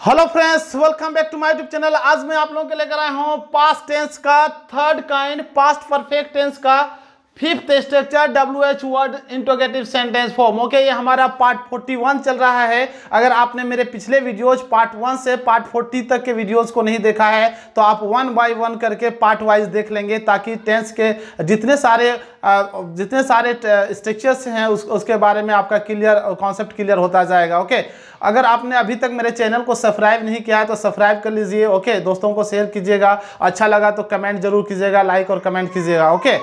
Hello friends, welcome back to my YouTube channel. आज मैं आप लोगों के लेकर आया हूं पास्ट टेंस का third kind past perfect tense का fifth structure WH word interrogative sentence form. Okay, ये हमारा पार्ट 41 चल रहा है। अगर आपने मेरे पिछले वीडियोज पार्ट 1 से पार्ट 40 तक के वीडियोज को नहीं देखा है तो आप 1 बाय 1 करके पार्ट वाइज देख लेंगे, ताकि टेंस के जितने सारे स्ट्रक्चर्स हैं उसके बारे में आपका कॉन्सेप्ट क्लियर होता जाएगा। ओके, अगर आपने अभी तक मेरे चैनल को सब्सक्राइब नहीं किया है तो सब्सक्राइब कर लीजिए। ओके, दोस्तों को शेयर कीजिएगा, अच्छा लगा तो कमेंट जरूर कीजिएगा, लाइक और कमेंट कीजिएगा। ओके,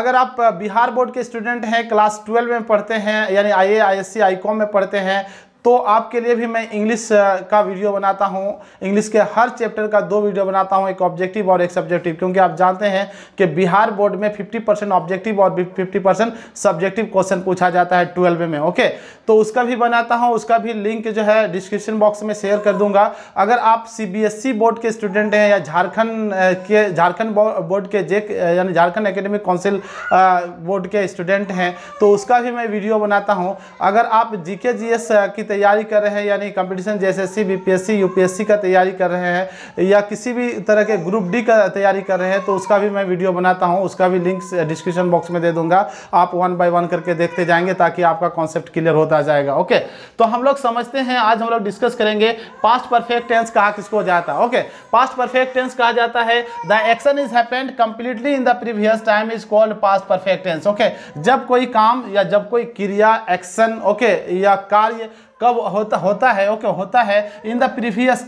अगर आप बिहार बोर्ड के स्टूडेंट हैं, क्लास 12 में पढ़ते हैं, यानी IA ISC ICOM में पढ़ते हैं, तो आपके लिए भी मैं इंग्लिश का वीडियो बनाता हूं। इंग्लिश के हर चैप्टर का 2 वीडियो बनाता हूं, एक ऑब्जेक्टिव और एक सब्जेक्टिव, क्योंकि आप जानते हैं कि बिहार बोर्ड में 50% ऑब्जेक्टिव और 50% सब्जेक्टिव क्वेश्चन पूछा जाता है 12 में। ओके, तो उसका भी बनाता हूं, उसका भी लिंक जो है डिस्क्रिप्शन बॉक्स में शेयर कर दूंगा। अगर आप CBSE बोर्ड के स्टूडेंट हैं या झारखंड बोर्ड के JEC यानी झारखंड एकेडमिक काउंसिल बोर्ड के स्टूडेंट हैं तो उसका भी मैं वीडियो बनाता हूँ। अगर आप GK GS की तैयारी कर रहे हैं, यानी कंपटीशन जैसे BPSC UPSC का तैयारी कर रहे हैं या किसी भी तरह के ग्रुप D का तैयारी कर रहे हैं तो उसका भी मैं वीडियो बनाता हूं, उसका भी लिंक डिस्क्रिप्शन बॉक्स में दे दूंगा। आप 1 बाय 1 करके देखते जाएंगे ताकि आपका कॉन्सेप्ट क्लियर होता जाएगा। ओके, तो हम लोग समझते हैं, आज हम लोग डिस्कस करेंगे पास्ट परफेक्ट टेंस कहा किसको जाता है। ओके, पास्ट परफेक्ट टेंस कहा जाता है the action is happened completely in the previous time is called past perfect tense. Okay, जब कोई काम या जब कोई क्रिया एक्शन या कार्य कब होता है। ओके, होता है इन द प्रीवियस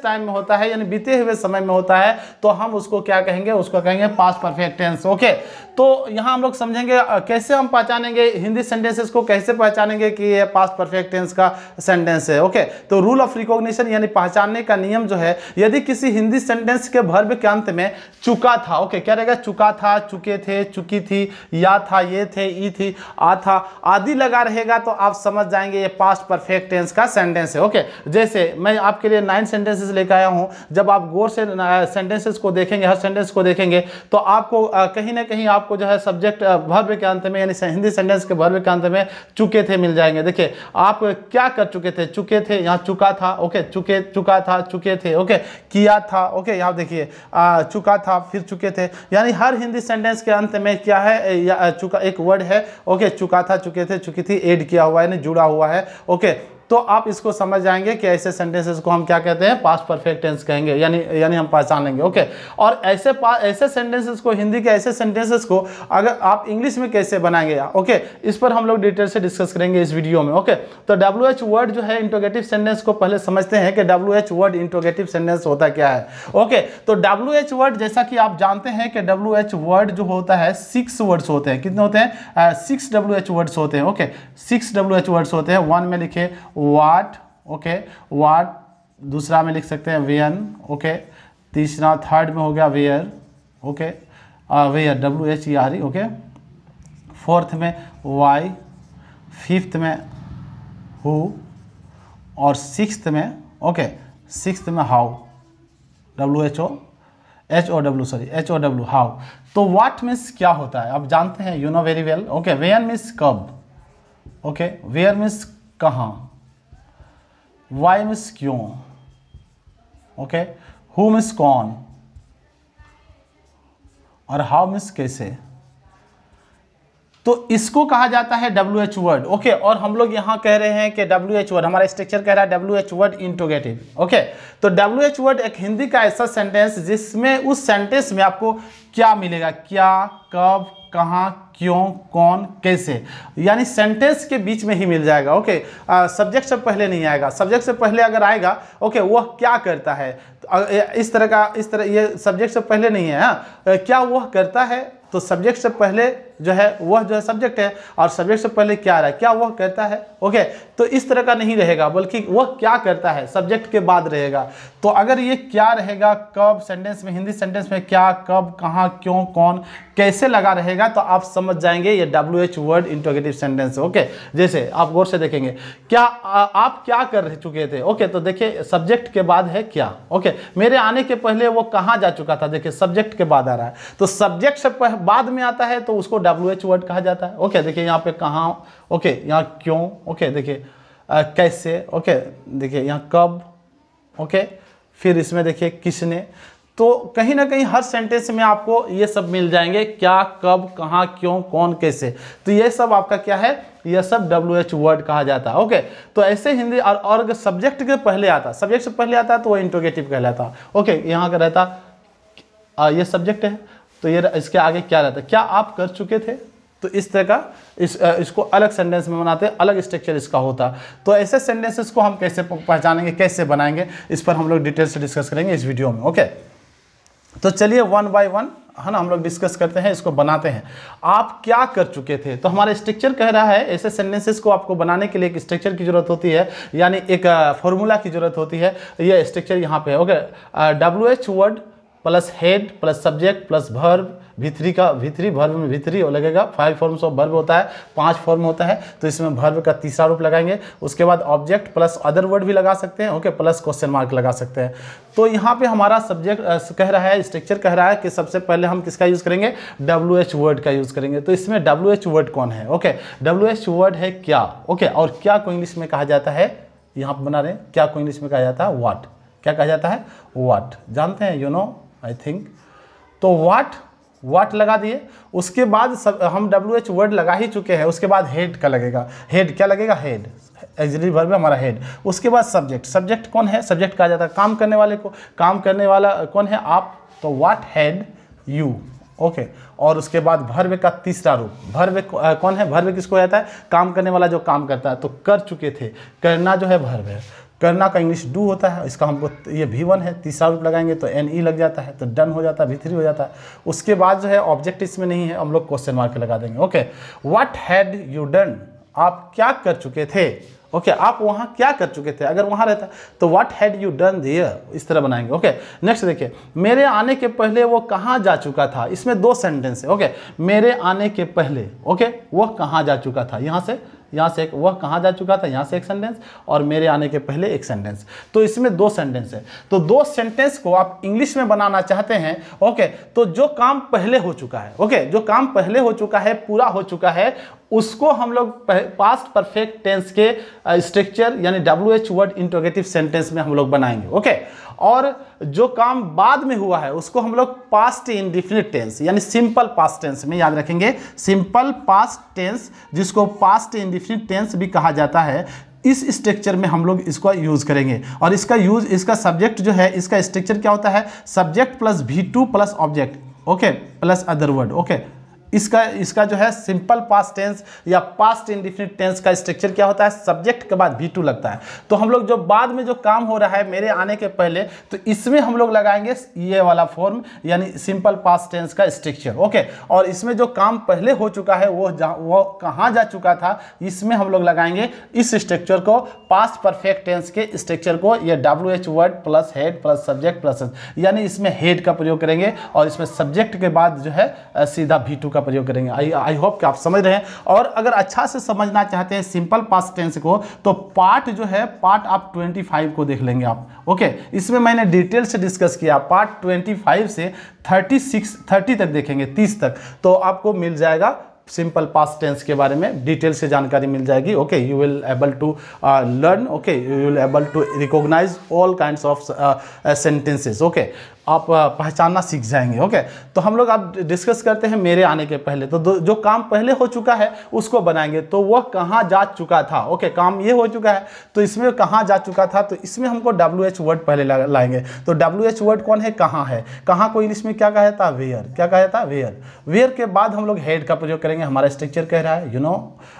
टाइम में होता है, यानी बीते हुए समय में होता है, तो हम उसको क्या कहेंगे, उसको कहेंगे पास्ट परफेक्ट टेंस। ओके, तो यहाँ हम लोग समझेंगे कैसे हम पहचानेंगे हिंदी सेंटेंसेस को, कैसे पहचानेंगे कि ये पास्ट परफेक्ट टेंस का सेंटेंस है। ओके, तो रूल ऑफ रिकॉग्निशन यानी पहचानने का नियम जो है, यदि किसी हिंदी सेंटेंस के वर्ब के अंत में चुका था, ओके क्या रहेगा, चुका था, चुके थे, चुकी थी, या था, ये थे, ई थी, आ था, आदि लगा रहेगा तो आप समझ जाएंगे ये पास्ट परफेक्ट टेंस का सेंटेंस है। ओके, जैसे मैं आपके लिए 9 सेंटेंसेस लेकर आया हूं। जब आप गौर से सेंटेंसेस को देखेंगे, हर सेंटेंस को देखेंगे, तो आपको कहीं ना कहीं आपको जो है सब्जेक्ट वर्ब के अंत में, यानी हिंदी सेंटेंस के वर्ब के अंत में चुके थे मिल जाएंगे। देखिए आप क्या कर चुके थे, यहाँ चुका था। ओके, चुका था, चुके थे। ओके, किया था। ओके, यहाँ देखिए चुका था, फिर चुके थे, यानी हर हिंदी सेंटेंस के अंत में क्या है, चुका एक वर्ड है। ओके, चुका था, चुके थे, चुकी थी, ऐड किया हुआ है, यानी जुड़ा हुआ है। ओके, तो आप इसको समझ जाएंगे कि ऐसे सेंटेंसेस को हम क्या कहते हैं, पास्ट परफेक्ट टेंस कहेंगे, यानी हम पहचान लेंगे। ओके, और ऐसे सेंटेंसेस को, हिंदी के ऐसे सेंटेंसेस को अगर आप इंग्लिश में कैसे बनाएंगे, ओके, इस पर हम लोग डिटेल से डिस्कस करेंगे इस वीडियो में। ओके, तो WH वर्ड जो है इंट्रोगेटिव सेंटेंस को पहले समझते हैं कि WH वर्ड इंट्रोगेटिव सेंटेंस होता क्या है। ओके, तो WH वर्ड जैसा कि आप जानते हैं कि WH वर्ड जो होता है 6 वर्ड्स होते हैं। कितने होते हैं, 6 WH वर्ड्स होते हैं। ओके, 6 WH वर्ड्स होते हैं। 1 में लिखे वाट। ओके, वाट, दूसरा में लिख सकते हैं वेन। ओके, तीसरा, थर्ड में हो गया where. Okay, where WHERE। Okay, fourth में वाई, फिफ्थ में हु, और सिक्स्थ में, ओके, सिक्स्थ में हाउ, HOW हाउ। तो वाट मीन्स क्या होता है आप जानते हैं, you know very well. Okay, when means कब। ओके, वेयर मीन्स कहाँ, वाई मीन्स क्यों। ओके, हु मीन्स कौन, और हाउ मीन्स कैसे। तो इसको कहा जाता है WH वर्ड। ओके, और हम लोग यहाँ कह रहे हैं कि WH वर्ड, हमारा स्ट्रक्चर कह रहा है WH वर्ड इंट्रोगेटिव। ओके, तो WH वर्ड एक हिंदी का ऐसा सेंटेंस जिसमें उस सेंटेंस में आपको क्या मिलेगा, क्या, कब, कहाँ, क्यों, कौन, कैसे, यानी सेंटेंस के बीच में ही मिल जाएगा। ओके, सब्जेक्ट से पहले नहीं आएगा। सब्जेक्ट से पहले अगर आएगा, ओके, वह क्या करता है, इस तरह ये सब्जेक्ट से पहले नहीं है। क्या वह करता है, तो सब्जेक्ट से पहले जो है वह जो है सब्जेक्ट है, और सब्जेक्ट से पहले क्या रहा है, क्या वह करता है। ओके, तो इस तरह का नहीं रहेगा, बल्कि वह क्या करता है सब्जेक्ट के बाद रहेगा। तो अगर ये क्या रहेगा, कब, सेंटेंस में, हिंदी सेंटेंस में क्या, कब, कहाँ, क्यों, कौन, कैसे लगा रहेगा, तो आप समझ जाएंगे ये WH वर्ड इंट्रोगेटिव सेंटेंस है। ओके, जैसे आप गौर से देखेंगे, क्या आप क्या कर चुके थे। ओके, तो देखिए सब्जेक्ट के बाद है क्या। ओके, मेरे आने के पहले वो कहाँ जा चुका था, देखिए सब्जेक्ट के बाद आ रहा है, तो सब्जेक्ट से बाद में आता है तो उसको WH वर्ड कहा जाता है। ओके, देखिए यहाँ पे कहाँ, ओके, यहाँ क्यों, ओके देखिए कैसे, ओके देखिए यहाँ कब, ओके। फिर इसमें देखिए किसने, तो कहीं ना कहीं हर सेंटेंस में आपको ये सब मिल जाएंगे, क्या, कब, कहाँ, क्यों, कौन, कैसे। तो ये सब आपका क्या है, ये सब WH वर्ड कहा जाता है। ओके, तो ऐसे हिंदी और अगर सब्जेक्ट के पहले आता, सब्जेक्ट से पहले आता है तो वो इंट्रोगेटिव कहलाता। ओके, यहाँ का रहता ये सब्जेक्ट है, तो ये इसके आगे क्या रहता, क्या आप कर चुके थे। तो इस तरह का इसको अलग सेंटेंस में बनाते हैं, अलग स्ट्रक्चर इसका होता। तो ऐसे सेंटेंसेस को हम कैसे पहचानेंगे, कैसे बनाएंगे, इस पर हम लोग डिटेल से डिस्कस करेंगे इस वीडियो में। ओके, तो चलिए वन बाय वन है ना हम लोग डिस्कस करते हैं, इसको बनाते हैं। आप क्या कर चुके थे, तो हमारा स्ट्रक्चर कह रहा है ऐसे सेंटेंसेस को आपको बनाने के लिए एक स्ट्रक्चर की जरूरत होती है, यानी एक फॉर्मूला की जरूरत होती है। ये स्ट्रक्चर यहाँ पे है। Okay, WH word plus head plus subject plus verb, V3 का V3 वर्ब में V3 लगेगा। 5 फॉर्म्स ऑफ वर्ब होता है, 5 फॉर्म होता है, तो इसमें वर्ब का तीसरा रूप लगाएंगे। उसके बाद ऑब्जेक्ट प्लस अदर वर्ड भी लगा सकते हैं। ओके, प्लस क्वेश्चन मार्क लगा सकते हैं। तो यहाँ पे हमारा सब्जेक्ट कह रहा है, स्ट्रक्चर कह रहा है कि सबसे पहले हम किसका यूज़ करेंगे, WH वर्ड का यूज़ करेंगे। तो इसमें WH वर्ड कौन है, ओके, WH वर्ड है क्या। ओके, और क्या को इंग्लिश में कहा जाता है, यहाँ पर बना रहे हैं, क्या को इंग्लिश में कहा जाता है, व्हाट। क्या कहा जाता है, व्हाट, जानते हैं, यू नो, आई थिंक। तो व्हाट लगा दिए। उसके बाद हम WH वर्ड लगा ही चुके हैं, उसके बाद हेड का लगेगा। हेड क्या लगेगा, हेड, एक्सिलरी वर्ब है हमारा हेड। उसके बाद सब्जेक्ट कौन है, सब्जेक्ट कहा जाता है काम करने वाले को, काम करने वाला कौन है, आप, तो व्हाट हैड यू। ओके, और उसके बाद वर्ब का तीसरा रूप, वर्ब कौन है, वर्ब किसको कहता है, काम करने वाला जो काम करता है। तो कर चुके थे, करना जो है वर्ब है, करना का इंग्लिश डू होता है, इसका हमको ये V1 है, तीसरा रूप लगाएंगे तो NE लग जाता है, तो डन हो जाता है, V3 हो जाता है। उसके बाद जो है ऑब्जेक्ट इसमें नहीं है, हम लोग क्वेश्चन मार्क लगा देंगे। Okay, what had you done, आप क्या कर चुके थे। ओके, आप वहाँ क्या कर चुके थे, अगर वहाँ रहता तो what had you done there, इस तरह बनाएंगे। ओके, नेक्स्ट देखिए, मेरे आने के पहले वो कहाँ जा चुका था। इसमें 2 सेंटेंस है। ओके, मेरे आने के पहले, ओके, वो कहाँ जा चुका था, यहाँ से एक, वह कहाँ जा चुका था, यहाँ से एक सेंटेंस, और मेरे आने के पहले एक सेंटेंस। तो इसमें 2 सेंटेंस है। तो 2 सेंटेंस को आप इंग्लिश में बनाना चाहते हैं। ओके, तो जो काम पहले हो चुका है, ओके, जो काम पहले हो चुका है, पूरा हो चुका है, उसको हम लोग पास्ट परफेक्ट टेंस के स्ट्रक्चर यानी WH वर्ड इंट्रोगेटिव सेंटेंस में हम लोग बनाएंगे। ओके, और जो काम बाद में हुआ है उसको हम लोग पास्ट इंडेफिनिट टेंस यानी सिंपल पास्ट टेंस में याद रखेंगे। सिंपल पास्ट टेंस, जिसको पास्ट इंडेफिनिट टेंस भी कहा जाता है, इस स्ट्रक्चर में हम लोग इसको यूज करेंगे। और इसका सब्जेक्ट जो है, इसका स्ट्रक्चर क्या होता है, subject plus V2 plus object, okay, plus other word. Okay, इसका जो है सिंपल पास्ट टेंस या पास्ट इंडेफिनिट टेंस का स्ट्रक्चर क्या होता है, सब्जेक्ट के बाद V2 लगता है। तो हम लोग जो बाद में जो काम हो रहा है मेरे आने के पहले, तो इसमें हम लोग लगाएंगे ये वाला फॉर्म यानी सिंपल पास्ट टेंस का स्ट्रक्चर। ओके, और इसमें जो काम पहले हो चुका है वो कहाँ जा चुका था, इसमें हम लोग लगाएंगे इस स्ट्रक्चर को, पास्ट परफेक्ट टेंस के स्ट्रक्चर को, ये WH word plus head plus subject plus, यानी इसमें हेड का प्रयोग करेंगे और इसमें सब्जेक्ट के बाद जो है सीधा V2 का प्रयोग करेंगे। आई होप कि आप समझ रहे हैं। और अगर अच्छा से समझना चाहते हैं सिंपल पास्ट टेंस को, तो पार्ट जो है, पार्ट आप 25 को देख लेंगे आप। ओके, इसमें मैंने डिटेल से डिस्कस किया, पार्ट 25 से 30 तक देखेंगे, 30 तक, तो आपको मिल जाएगा सिंपल पास्ट टेंस के बारे में डिटेल से जानकारी मिल जाएगी। Okay, you will able to learn, okay, you will able to recognize all kinds of sentences. Okay, आप पहचानना सीख जाएंगे। ओके, तो हम लोग अब डिस्कस करते हैं मेरे आने के पहले। तो जो काम पहले हो चुका है उसको बनाएंगे। तो वह कहाँ जा चुका था। ओके, काम ये हो चुका है, तो इसमें कहाँ जा चुका था, तो इसमें हमको WH वर्ड पहले लाएंगे। तो WH वर्ड कौन है, कहाँ है, कहाँ को इंग्लिश में क्या कहा जाता है, वेयर। क्या कहा जाता है, वेयर। वेयर के बाद हम लोग हेड का प्रयोग करेंगे, हमारा स्ट्रक्चर कह रहा है, यू नो।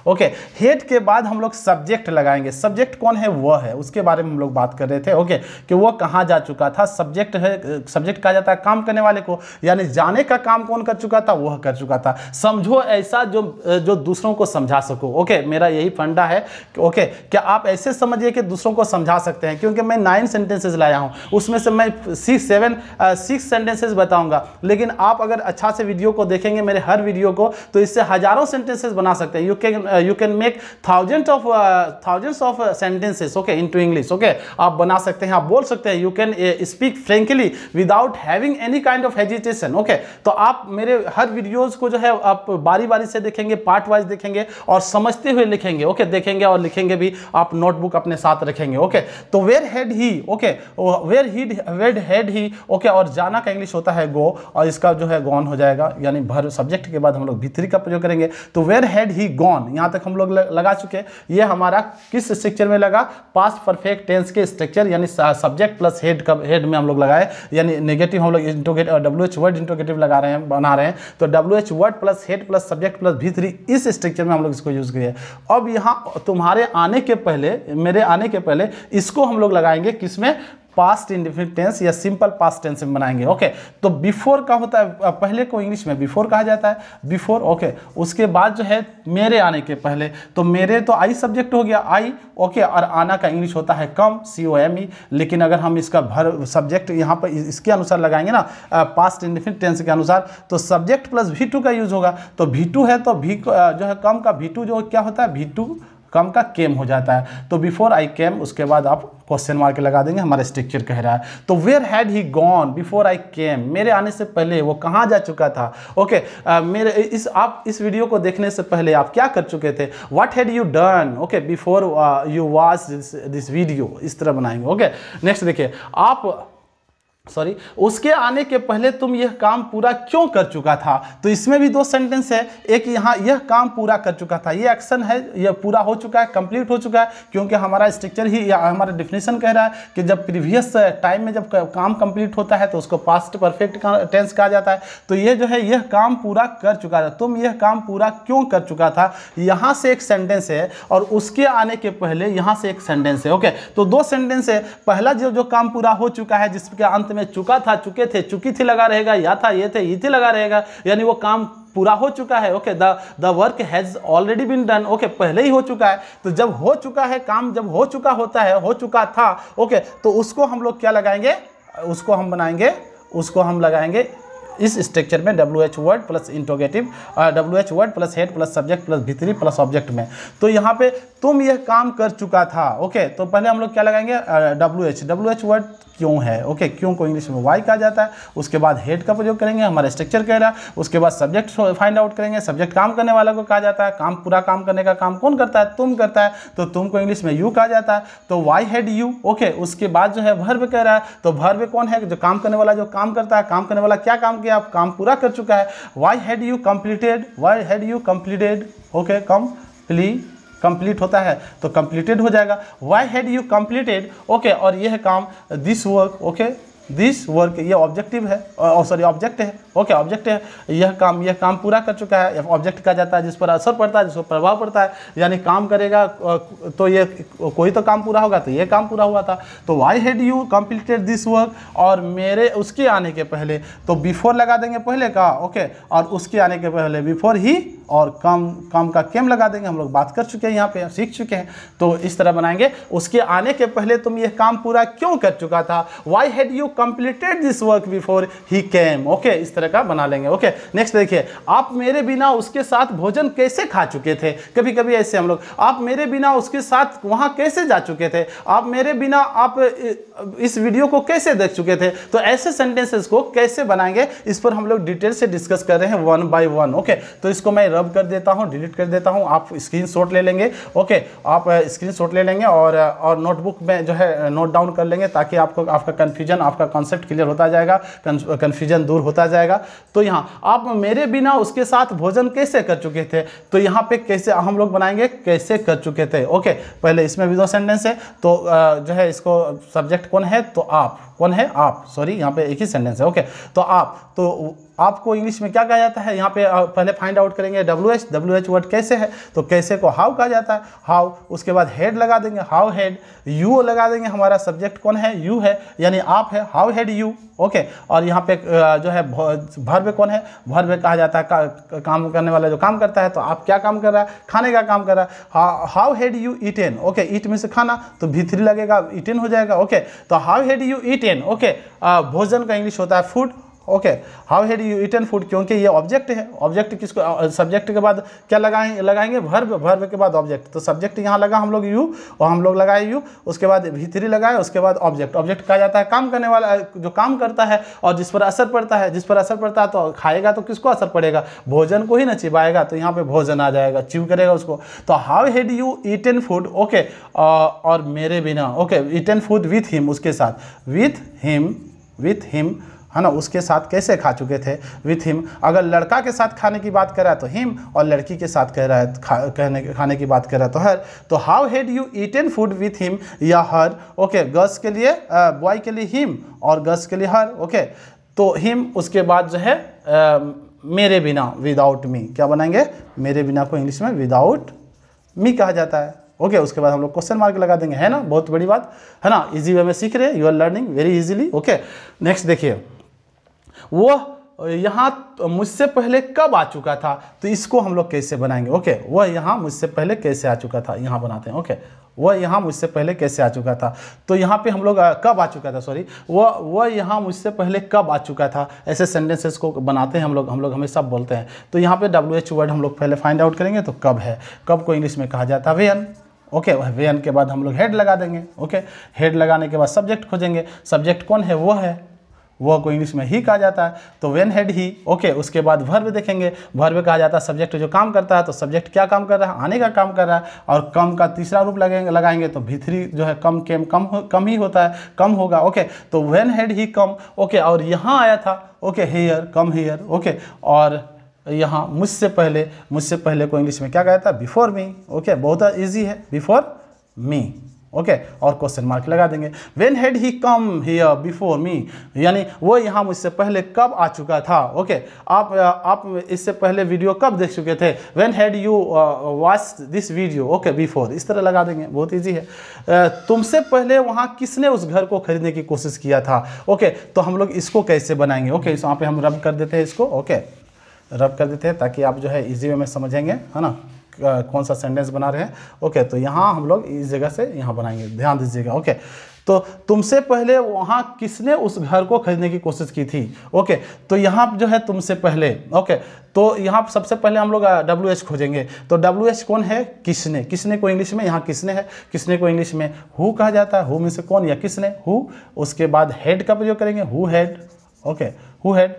ओके, हेड के बाद हम लोग सब्जेक्ट लगाएंगे। सब्जेक्ट कौन है, वह है, उसके बारे में हम लोग बात कर रहे थे। ओके, कि वह कहाँ जा चुका था। सब्जेक्ट है, सब्जेक्ट कहा जाता है काम करने वाले को, यानी जाने का काम कौन कर चुका था, वह कर चुका था। समझो ऐसा जो दूसरों को समझा सको। ओके, मेरा यही फंडा है। ओके, क्या आप ऐसे समझिए कि दूसरों को समझा सकते हैं, क्योंकि मैं 9 सेंटेंसेस लाया हूं, उसमें से मैं 6 सेंटेंसेस बताऊंगा। लेकिन आप अगर अच्छा से वीडियो को देखेंगे, मेरे हर वीडियो को, तो इससे हजारों सेंटेंसेस बना सकते हैं। You can make thousands of sentences, okay, into English. Okay, आप बना सकते हैं, आप बोल सकते हैं। You can speak frankly with without having any kind of hesitation. Okay, तो आप मेरे हर वीडियोस को जो है आप बारी बारी से देखेंगे, पार्ट वाइज देखेंगे और समझते हुए लिखेंगे। ओके, देखेंगे और लिखेंगे भी, आप नोटबुक अपने साथ रखेंगे। ओके, तो where had he, okay, where had he, okay, और जाना का इंग्लिश होता है गो, और इसका जो है गॉन हो जाएगा, यानी भर सब्जेक्ट के बाद हम लोग भी3 का प्रयोग करेंगे। तो वेयर हैड ही गॉन, यहां तक हम लोग लगा चुके। ये हमारा किस स्ट्रक्चर में लगा? पास्ट परफेक्ट टेंस के स्ट्रक्चर, यानी सब्जेक्ट प्लस हेड का हेड में हम लोग लगाए, यानी नेगेटिव हम लोग WH वर्ड इंट्रोगेटिव लगा रहे हैं, बना रहे हैं। तो WH word plus head plus subject plus V3, इस स्ट्रक्चर में हम लोग इसको यूज किए। अब यहाँ तुम्हारे आने के पहले, मेरे आने के पहले इसको हम लोग लगाएंगे किसमें? पास्ट इंडेफिनिट टेंस या सिंपल पास्ट टेंस में बनाएंगे। ओके, तो बिफोर का होता है, पहले को इंग्लिश में बिफोर कहा जाता है, बिफोर। ओके, उसके बाद जो है मेरे आने के पहले, तो मेरे तो आई सब्जेक्ट हो गया, आई। ओके, और आना का इंग्लिश होता है कम, COME। लेकिन अगर हम इसका भर सब्जेक्ट यहाँ पर इसके अनुसार लगाएंगे ना, पास्ट इंडेफिनिट टेंस के अनुसार, तो सब्जेक्ट प्लस V2 का यूज होगा। तो V2 है तो V जो है कम का V2 जो क्या होता है? V2 कम का केम हो जाता है। तो बिफोर आई केम, उसके बाद आप क्वेश्चन मार्क लगा देंगे, हमारा स्ट्रक्चर कह रहा है। तो where had he gone before I came, मेरे आने से पहले वो कहाँ जा चुका था? ओके, मेरे आप इस वीडियो को देखने से पहले आप क्या कर चुके थे? What had you done, okay, before you watch this video, इस तरह बनाएंगे। ओके, नेक्स्ट देखिए, आप उसके आने के पहले तुम यह काम पूरा क्यों कर चुका था? तो इसमें भी 2 सेंटेंस है। एक यहाँ यह काम पूरा कर चुका था, ये एक्शन है, यह पूरा हो चुका है, कंप्लीट हो चुका है, क्योंकि हमारा स्ट्रक्चर ही या हमारा डेफिनेशन कह रहा है कि जब प्रीवियस टाइम में जब काम कंप्लीट होता है तो उसको पास्ट परफेक्ट टेंस कहा जाता है। तो ये जो है यह काम पूरा कर चुका था, तुम यह काम पूरा क्यों कर चुका था, यहाँ से एक सेंटेंस है और उसके आने के पहले यहाँ से एक सेंटेंस है। ओके, तो 2 सेंटेंस है। पहला जो काम पूरा हो चुका है, जिसके अंत में चुका था, चुके थे, चुकी थी लगा रहेगा, या था, ये थे, ये थी लगा रहेगा, यानी वो काम पूरा हो चुका है। Okay, the work has already been done. Okay, पहले ही हो चुका है। तो जब हो चुका है काम, जब हो चुका होता है, हो चुका था। ओके, तो उसको हम लोग क्या लगाएंगे? उसको हम बनाएंगे, उसको हम लगाएंगे इस स्ट्रक्चर में WH word plus interrogative, WH word plus head plus subject plus V3 plus object में। तो यहाँ पे तुम यह काम कर चुका था। ओके, तो पहले हम लोग क्या लगाएंगे? WH वर्ड क्यों है। ओके, क्यों को इंग्लिश में वाई कहा जाता है। उसके बाद हेड का प्रयोग करेंगे, हमारा स्ट्रक्चर कह रहा है। उसके बाद सब्जेक्ट फाइंड आउट करेंगे। सब्जेक्ट काम करने वाला को कहा जाता है। काम पूरा काम करने का काम कौन करता है? तुम करता है, तो तुम को इंग्लिश में यू कहा जाता है। तो वाई हैड यू। ओके, उसके बाद जो है वर्ब कह रहा है, तो वर्ब कौन है? जो काम करने वाला, जो काम करता है। काम करने वाला क्या काम किया? आप काम पूरा कर चुका है। Why had you completed, why had you completed. Okay, complete होता है तो कंप्लीटेड हो जाएगा। Why had you completed. Okay, और यह काम this work. Okay, this work, ये ऑब्जेक्टिव है, ऑब्जेक्ट है। ओके, ऑब्जेक्ट है। यह काम पूरा कर चुका है। ऑब्जेक्ट कहा जाता है जिस पर असर पड़ता है, जिस पर प्रभाव पड़ता है, यानी काम करेगा तो ये कोई तो काम पूरा होगा, तो ये काम पूरा हुआ था। तो why had you completed this work, और मेरे उसके आने के पहले, तो बिफोर लगा देंगे पहले का। ओके, और उसके आने के पहले बिफोर ही, और काम का केम लगा देंगे। हम लोग बात कर चुके हैं, यहाँ पे सीख चुके हैं। तो इस तरह बनाएंगे। उसके आने के पहले तुम यह काम पूरा क्यों कर चुका था? Why had you completed this work before he came. Okay, इस तरह का बना लेंगे। ओके, नेक्स्ट देखिए, आप मेरे बिना उसके साथ भोजन कैसे खा चुके थे? कभी कभी ऐसे हम लोग, आप मेरे बिना उसके साथ वहां कैसे जा चुके थे? आप मेरे बिना आप इस वीडियो को कैसे देख चुके थे? तो ऐसे सेंटेंसेस को कैसे बनाएंगे, इस पर हम लोग डिटेल से डिस्कस कर रहे हैं 1 by 1। ओके, तो इसको मैं रब कर देता हूं, डिलीट कर देता हूं। आप स्क्रीनशॉट ले लेंगे। ओके, आप स्क्रीनशॉट ले लेंगे और नोटबुक में जो है नोट डाउन कर लेंगे, ताकि आपको आपका कन्फ्यूजन, आपका कॉन्सेप्ट क्लियर होता जाएगा, कन्फ्यूजन दूर होता जाएगा। तो यहाँ आप मेरे बिना उसके साथ भोजन कैसे कर चुके थे? तो यहाँ पे कैसे हम लोग बनाएंगे, कैसे कर चुके थे। ओके, पहले इसमें भी 2 सेंटेंस है। तो जो है इसको सब्जेक्ट कौन है? तो आप। कौन है? आप। सॉरी, यहाँ पे एक ही सेंटेंस है। ओके, तो आप, तो आपको इंग्लिश में क्या कहा जाता है? यहाँ पे पहले फाइंड आउट करेंगे WH वर्ड कैसे है, तो कैसे को हाउ कहा जाता है, हाउ। उसके बाद हेड लगा देंगे, हाउ हेड। यू लगा देंगे, हमारा सब्जेक्ट कौन है? यू है, यानी आप है, हाउ हेड यू। ओके, और यहाँ पे जो है वर्ब कौन है? वर्ब कहा जाता है काम करने वाला जो काम करता है। तो आप क्या काम कर रहा है? खाने का काम कर रहा है। How had you eaten. Okay, eat में से खाना, तो V3 लगेगा, ईटेन हो जाएगा। ओके, तो how had you eaten. Okay, भोजन का इंग्लिश होता है food. Okay, how had you eaten food, क्योंकि ये ऑब्जेक्ट है, ऑब्जेक्ट किसको, सब्जेक्ट के बाद क्या लगाएंगे वर्ब, वर्ब के बाद ऑब्जेक्ट, तो सब्जेक्ट यहाँ लगा हम लोग यू और हम लोग लगाए यू, उसके बाद V3 लगाए, उसके बाद ऑब्जेक्ट, ऑब्जेक्ट कहा जाता है काम करने वाला, जो काम करता है और जिस पर असर पड़ता है, जिस पर असर पड़ता है तो खाएगा तो किसको असर पड़ेगा, भोजन को ही ना, चिबाएगा तो यहाँ पे भोजन आ जाएगा, च्यू करेगा उसको। तो how had you eaten food, okay, और मेरे बिना, okay, eaten food with him, उसके साथ, विथ हिम है ना, उसके साथ कैसे खा चुके थे, विथ हिम। अगर लड़का के साथ खाने की बात कर रहा है तो हिम, और लड़की के साथ कह रहा है खाने की बात कर रहा है तो हर। तो how had you eaten food with him या हर, ओके, गर्ल्स के लिए, बॉय के लिए हिम और गर्ल्स के लिए हर, ओके। तो हिम, उसके बाद जो है मेरे बिना, विदाउट मी, क्या बनाएंगे, मेरे बिना को इंग्लिश में विदाउट मी कहा जाता है, ओके। उसके बाद हम लोग क्वेश्चन मार्क लगा देंगे, है ना, बहुत बड़ी बात है ना, इजी वे में सीख रहे हैं, you are learning very easily, okay. Next देखिए, वो यहाँ मुझसे पहले कब आ चुका था, तो इसको हम लोग कैसे बनाएंगे, ओके। वह यहाँ मुझसे पहले कैसे आ चुका था, यहाँ बनाते हैं, ओके। वह यहाँ मुझसे पहले कैसे आ चुका था, तो यहाँ पे हम लोग कब आ चुका था, सॉरी, वह यहाँ मुझसे पहले कब आ चुका था, ऐसे सेंटेंसेस को बनाते हैं हम लोग हमेशा बोलते हैं। तो यहाँ पे WH वर्ड हम लोग पहले फाइंड आउट करेंगे, तो कब है, कब को इंग्लिश में कहा जाता है व्हेन, ओके। व्हेन के बाद हम लोग हेड लगा देंगे, ओके। हेड लगाने के बाद सब्जेक्ट खोजेंगे, सब्जेक्ट कौन है, वो है, वो को इंग्लिश में ही कहा जाता है, तो व्हेन हेड ही, ओके। उसके बाद वर्ब देखेंगे, वर्ब कहा जाता है सब्जेक्ट जो काम करता है, तो सब्जेक्ट क्या काम कर रहा है, आने का काम कर रहा है, और कम का तीसरा रूप लगाएंगे तो V3 जो है कम कम ही होता है, कम होगा, ओके। तो when head he come, okay. और यहाँ आया था, okay, here, come here, okay. और यहाँ मुझसे पहले को इंग्लिश में क्या कहता है, बिफोर मी, ओके। बहुत ईजी है, बिफोर मी, ओके। और क्वेश्चन मार्क लगा देंगे। When had he come here before me, यानी वो यहाँ मुझसे पहले कब आ चुका था, ओके। आप इससे पहले वीडियो कब देख चुके थे, when had you watch this video, okay, before, इस तरह लगा देंगे, बहुत इजी है। तुमसे पहले वहाँ किसने उस घर को खरीदने की कोशिश किया था, ओके। तो हम लोग इसको कैसे बनाएंगे, ओके। यहाँ पे हम रब कर देते हैं इसको, ओके, रब कर देते हैं ताकि आप जो है इजी वे में समझेंगे, है ना, कौन सा सेंटेंस बना रहे हैं, ओके। तो यहाँ हम लोग इस जगह से यहाँ बनाएंगे, ध्यान दीजिएगा, ओके। तो तुमसे पहले वहाँ किसने उस घर को खरीदने की कोशिश की थी, ओके। तो यहाँ जो है तुमसे पहले, ओके। तो यहाँ सबसे पहले हम लोग WH खोजेंगे, तो WH कौन है, किसने, किसने को इंग्लिश में यहाँ किसने है, किसने को इंग्लिश में हु कहा जाता है, हु में से कौन या किसने, हु। उसके बाद हेड का प्रयोग करेंगे, who head, okay, who head,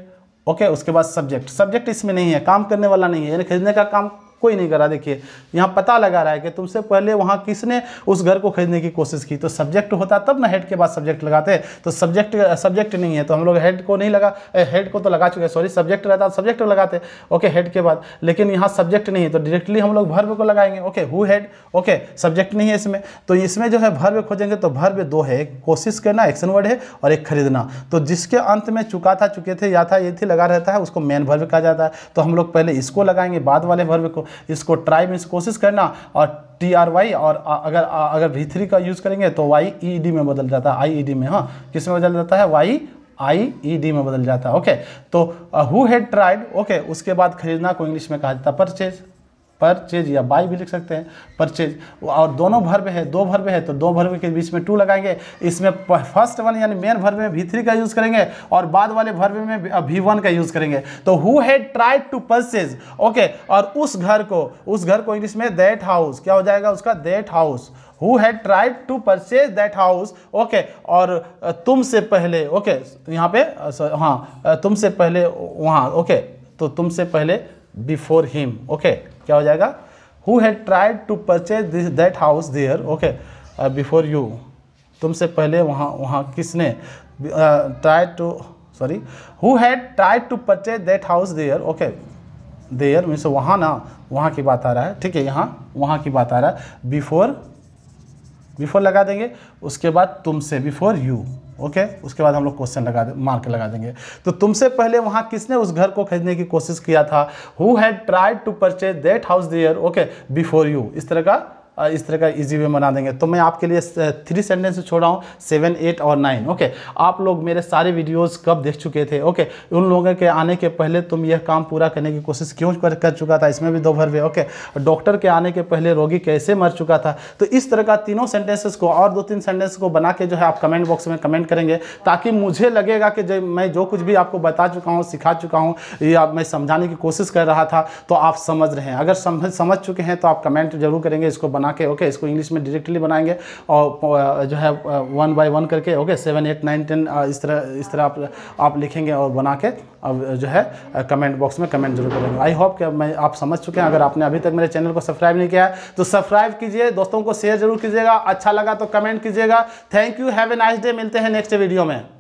okay. उसके बाद सब्जेक्ट, सब्जेक्ट इसमें नहीं है, काम करने वाला नहीं है, यानी खरीदने का काम कोई नहीं करा। देखिए यहाँ पता लगा रहा है कि तुमसे पहले वहाँ किसने उस घर को खरीदने की कोशिश की, तो सब्जेक्ट होता तब ना हेड के बाद सब्जेक्ट लगाते, तो सब्जेक्ट नहीं है, तो हम लोग हेड को नहीं लगा, हेड को तो लगा चुके, सॉरी, सब्जेक्ट रहता सब्जेक्ट लगाते, ओके, हेड के बाद। लेकिन यहाँ सब्जेक्ट नहीं है तो डायरेक्टली हम लोग वर्ब को लगाएंगे, okay, who head, okay. Subject नहीं है इसमें, तो इसमें जो है वर्ब खोजेंगे, तो वर्ब दो है, एक कोशिश करना एक्शन वर्ड है और एक खरीदना। तो जिसके अंत में चुका था, चुके थे, या था, ये थी लगा रहता है, उसको मेन वर्ब कहा जाता है। तो हम लोग पहले इसको लगाएंगे, बाद वाले वर्ब को, इसको ट्राई मीन्स कोशिश करना, और TRY, और अगर V3 का यूज करेंगे तो YED में बदल जाता है, IED में, हाँ, किस में बदल जाता है, YIED में बदल जाता है, ओके। तो हु हैड ट्राइड, ओके। उसके बाद खरीदना को इंग्लिश में कहा जाता है परचेज, परचेज या बाय भी लिख सकते हैं, परचेज। और दोनों वर्ब है, दो वर्ब है, तो दो वर्ब के बीच में टू लगाएंगे। इसमें फर्स्ट वन यानी मेन वर्ब में V3 का यूज करेंगे और बाद वाले वर्ब में V1 का यूज करेंगे। तो who had tried to purchase, okay. और उस घर को इंग्लिश में दैट हाउस, क्या हो जाएगा उसका, that house, who had tried to purchase that house, okay. और तुमसे पहले, ओके, यहाँ पे हाँ, तुमसे पहले वहाँ, ओके। तो तुमसे पहले बिफोर हिम, ओके, क्या हो जाएगा, who had tried to purchase that house there, okay, before you. तुमसे पहले वहाँ किसने tried to, sorry, who had tried to purchase that house there, okay. There means वहाँ ना, वहाँ की बात आ रहा है, ठीक है, यहाँ वहाँ की बात आ रहा है। बिफोर लगा देंगे, उसके बाद तुमसे, बिफोर यू, ओके। उसके बाद हम लोग क्वेश्चन मार्क लगा देंगे। तो तुमसे पहले वहाँ किसने उस घर को खरीदने की कोशिश किया था, who had tried to purchase that house there, okay, before you. इस तरह का इस तरह का इजी वे बना देंगे। तो मैं आपके लिए 3 सेंटेंस छोड़ रहा हूँ, 7, 8 और 9। ओके, आप लोग मेरे सारे वीडियोस कब देख चुके थे? ओके, उन लोगों के आने के पहले तुम यह काम पूरा करने की कोशिश क्यों कर चुका था, इसमें भी 2 भर वे। ओके, डॉक्टर के आने के पहले रोगी कैसे मर चुका था। तो इस तरह का तीनों सेंटेंसेस को और 2-3 सेंटेंस को बना के जो है आप कमेंट बॉक्स में कमेंट करेंगे, ताकि मुझे लगेगा कि मैं जो कुछ भी आपको बता चुका हूँ, सिखा चुका हूँ, या मैं समझाने की कोशिश कर रहा था, तो आप समझ रहे हैं। अगर समझ चुके हैं तो आप कमेंट जरूर करेंगे इसको बना के। ओके, इसको इंग्लिश में डायरेक्टली बनाएंगे और जो है 1 by 1 करके, ओके, 7, 8, 9, 10 इस तरह आप लिखेंगे और बना के अब जो है कमेंट बॉक्स में कमेंट जरूर करेंगे। आई होप कि आप समझ चुके हैं। अगर आपने अभी तक मेरे चैनल को सब्सक्राइब नहीं किया है तो सब्सक्राइब कीजिए, दोस्तों को शेयर जरूर कीजिएगा, अच्छा लगा तो कमेंट कीजिएगा। Thank you, have a nice day. मिलते हैं नेक्स्ट वीडियो में।